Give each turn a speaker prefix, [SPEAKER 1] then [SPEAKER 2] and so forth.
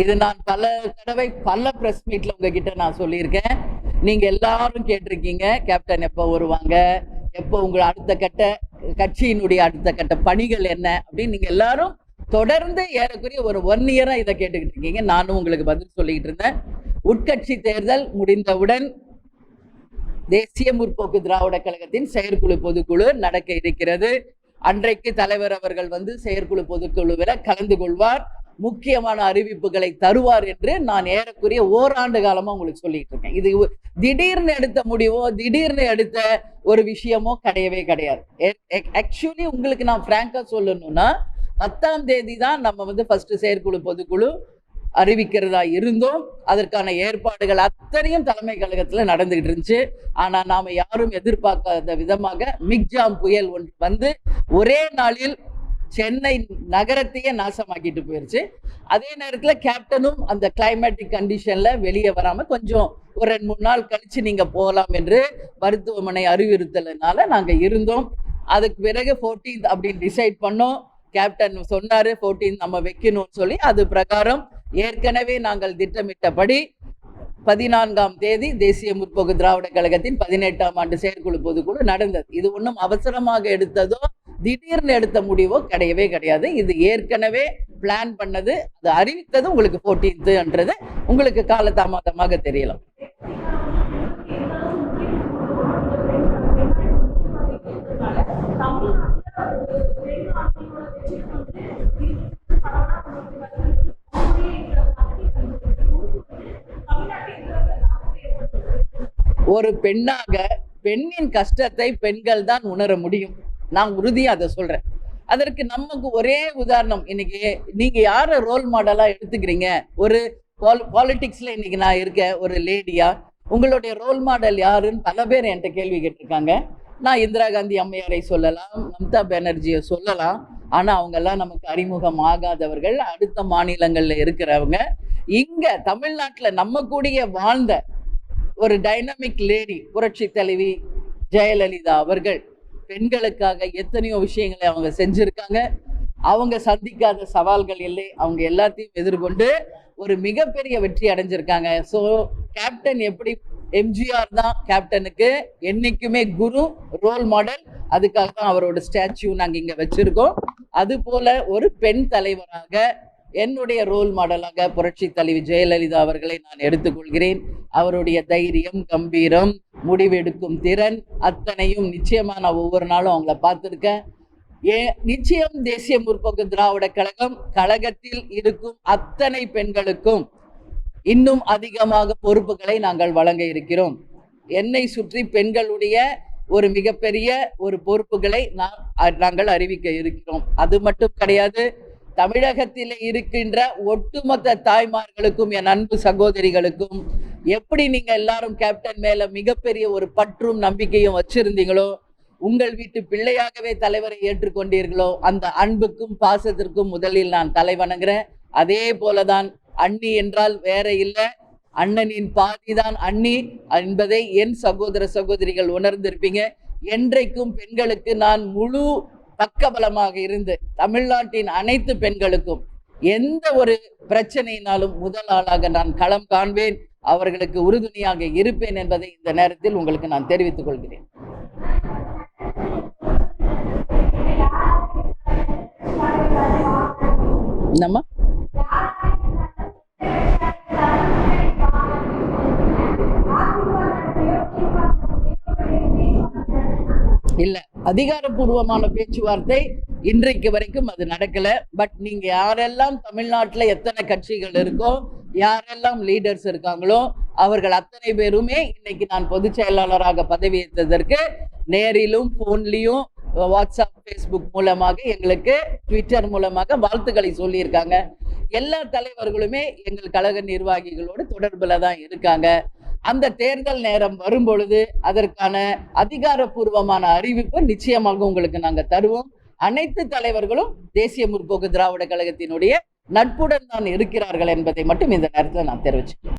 [SPEAKER 1] இது நான் பல தடவை பல பிரஸ் மீட்ல உங்ககிட்ட நான் சொல்லியிருக்கேன். நீங்க எல்லாரும் கேட்டிருக்கீங்க, கேப்டன் எப்போ வருவாங்க, எப்போ உங்க அடுத்த கட்ட கட்சியினுடைய அடுத்த கட்ட பணிகள் என்ன அப்படின்னு நீங்க எல்லாரும் தொடர்ந்து ஏறக்குறைய ஒரு 1 இயரா இதை கேட்டுக்கிட்டு இருக்கீங்க. நானும் உங்களுக்கு பதில் சொல்லிக்கிட்டு இருந்தேன். உட்கட்சி தேர்தல் முடிந்தவுடன் தேசிய முற்போக்கு திராவிட கழகத்தின் செயற்குழு பொதுக்குழு நடக்க இருக்கிறது. அன்றைக்கு தலைவர் அவர்கள் செயற்குழு பொதுக்குழுவில் கலந்து கொள்வார், முக்கியமான அறிவிப்புகளை தருவார் என்று நான் ஏறக்குறைய ஓராண்டு காலமா உங்களுக்கு சொல்லிட்டு இருக்கேன். இது திடீர்னு எடுத்த முடிவோ திடீர்னு எடுத்த ஒரு விஷயமோ கிடையவே கிடையாது. ஆக்சுவலி உங்களுக்கு நான் பிராங்கா சொல்லணும்னா 10ஆம் தேதி தான் நம்ம ஃபர்ஸ்ட் செயற்குழு பொதுக்குழு அறிவிக்கிறதா இருந்தோம். அதற்கான ஏற்பாடுகள் அத்தனையும் தலைமை கழகத்துல நடந்துகிட்டு இருந்துச்சு. ஆனா நாம யாரும் எதிர்பார்க்காத விதமாக மிக்ஜாம் புயல் ஒன்று ஒரே நாளில் சென்னை நகரத்தையே நாசமாக்கிட்டு போயிருச்சு. அதே நேரத்துல கேப்டனும் அந்த கிளைமேட்டிக் கண்டிஷன்ல வெளியே வராம கொஞ்சம் ஒரு 2-3 நாள் கழிச்சு நீங்க போகலாம் என்று மருத்துவமனை அறிவுறுத்தலனால நாங்க இருந்தோம். அதுக்கு பிறகு 14th அப்படின்னு டிசைட் பண்ணோம். கேப்டன் சொன்னாரு 14th நம்ம வைக்கணும்னு சொல்லி, அது பிரகாரம் ஏற்கனவே நாங்கள் திட்டமிட்டபடி 14ஆம் தேதி தேசிய முற்போக்கு திராவிட கழகத்தின் 18ஆம் ஆண்டு செயற்குழு பொதுக்குழு நடந்தது. இது ஒன்றும் அவசரமாக எடுத்ததோ திடீர்னு எடுத்த முடிவோ கிடையவே கிடையாது. இது ஏற்கனவே பிளான் பண்ணது, அது அறிவித்தது உங்களுக்கு 14th உங்களுக்கு காலதாமதமாக தெரியலாம். ஒரு பெண்ணாக பெண்ணின் கஷ்டத்தை பெண்கள் தான் உணர முடியும். நான் உறுதியா அதை சொல்றேன். அதற்கு நமக்கு ஒரே உதாரணம், இன்னைக்கு நீங்க யார ரோல் மாடலா எடுத்துக்கிறீங்க? ஒரு பாலிடிக்ஸ்ல இன்னைக்கு நான் இருக்க ஒரு லேடியா, உங்களுடைய ரோல் மாடல் யாருன்னு பல பேர் என்கிட்ட கேள்வி கேட்டிருக்காங்க. நான் இந்திரா காந்தி அம்மையாரை சொல்லலாம், மம்தா பானர்ஜியை சொல்லலாம். ஆனா அவங்க எல்லாம் நமக்கு அறிமுகம் ஆகாதவர்கள், அடுத்த மாநிலங்கள்ல இருக்கிறவங்க. இங்க தமிழ்நாட்டுல நம்ம கூடிய வாழ்ந்த ஒரு டைனமிக் லேடி புரட்சி தலைவி ஜெயலலிதா அவர்கள் பெண்களுக்காக எத்தனையோ விஷயங்களை அவங்க செஞ்சிருக்காங்க. அவங்க சந்திக்காத சவால்கள் இல்லை, அவங்க எல்லாத்தையும் எதிர்கொண்டு ஒரு மிகப்பெரிய வெற்றி அடைஞ்சிருக்காங்க. ஸோ கேப்டன் எப்படி எம்ஜிஆர் தான் கேப்டனுக்கு என்னைக்குமே குரு, ரோல் மாடல். அதுக்காக தான் அவரோட ஸ்டாச்சு நாங்க இங்க வச்சிருக்கோம். அது போல ஒரு பெண் தலைவராக என்னுடைய ரோல் மாடலாக புரட்சி தலைவி ஜெயலலிதா அவர்களை நான் எடுத்துக்கொள்கிறேன். அவருடைய தைரியம், கம்பீரம், முடிவெடுக்கும் திறன் அத்தனையும் நிச்சயமா நான் ஒவ்வொரு நாளும் அவங்கள பார்த்துருக்கேன். நிச்சயம் தேசிய முற்போக்கு திராவிட கழகம் கழகத்தில் இருக்கும் அத்தனை பெண்களுக்கும் இன்னும் அதிகமாக பொறுப்புகளை நாங்கள் வழங்க இருக்கிறோம். என்னை சுற்றி பெண்களுடைய ஒரு மிகப்பெரிய ஒரு பொறுப்புகளை நாங்கள் அறிவிக்க இருக்கிறோம். அது மட்டும் கிடையாது, தமிழகத்தில் இருக்கின்ற ஒட்டுமொத்த தாய்மார்களுக்கும் என் அன்பு சகோதரிகளுக்கும் எப்படி நீங்க எல்லாரும் கேப்டன் மேல மிகப்பெரிய ஒரு பற்றும் நம்பிக்கையும் வச்சிருந்தீங்களோ, உங்கள் வீட்டு பிள்ளையாகவே தலைவரை ஏற்றுக்கொண்டீர்களோ, அந்த அன்புக்கும் பாசத்திற்கும் முதலில் நான் தலை வணங்குறேன். அதே போலதான் அண்ணி என்றால் வேற இல்லை, அண்ணனின் பாதிதான் அண்ணி என்பதை என் சகோதர சகோதரிகள் உணர்ந்திருப்பீங்க. என்றைக்கும் பெண்களுக்கு நான் முழு பக்கபலமாக இருந்து தமிழ்நாட்டின் அனைத்து பெண்களுக்கும் எந்த ஒரு பிரச்சனையினாலும் முதல் ஆளாக நான் களம் காண்பேன், அவர்களுக்கு உறுதுணையாக இருப்பேன் என்பதை இந்த நேரத்தில் உங்களுக்கு நான் தெரிவித்துக் கொள்கிறேன். என்னம்மா? இல்ல, அதிகாரப்பூர்வமான பேச்சுவார்த்தை இன்றைக்கு வரைக்கும் அது நடக்கல. பட் நீங்க யாரெல்லாம் தமிழ்நாட்டுல எத்தனை கட்சிகள் இருக்கோ, யாரெல்லாம் லீடர்ஸ் இருக்காங்களோ, அவர்கள் அத்தனை பேருமே இன்னைக்கு நான் பொதுச் செயலாளராக பதவியேற்றதற்கு நேரிலும் போன்லயும் வாட்ஸ்அப், ஃபேஸ்புக் மூலமாக எங்களுக்கு ட்விட்டர் மூலமாக வாழ்த்துக்களை சொல்லியிருக்காங்க. எல்லா தலைவர்களுமே எங்கள் கழக நிர்வாகிகளோடு தொடர்புல தான் இருக்காங்க. அந்த தேர்தல் நேரம் வரும் பொழுது அதற்கான அதிகாரப்பூர்வமான அறிவிப்பு நிச்சயமாக உங்களுக்கு நாங்க தருவோம். அனைத்து தலைவர்களும் தேசிய முற்போக்கு திராவிட கழகத்தினுடைய நட்புடன் தான் இருக்கிறார்கள் என்பதை மட்டும் இந்த நேரத்தில் நான் தெரிவிச்சேன்.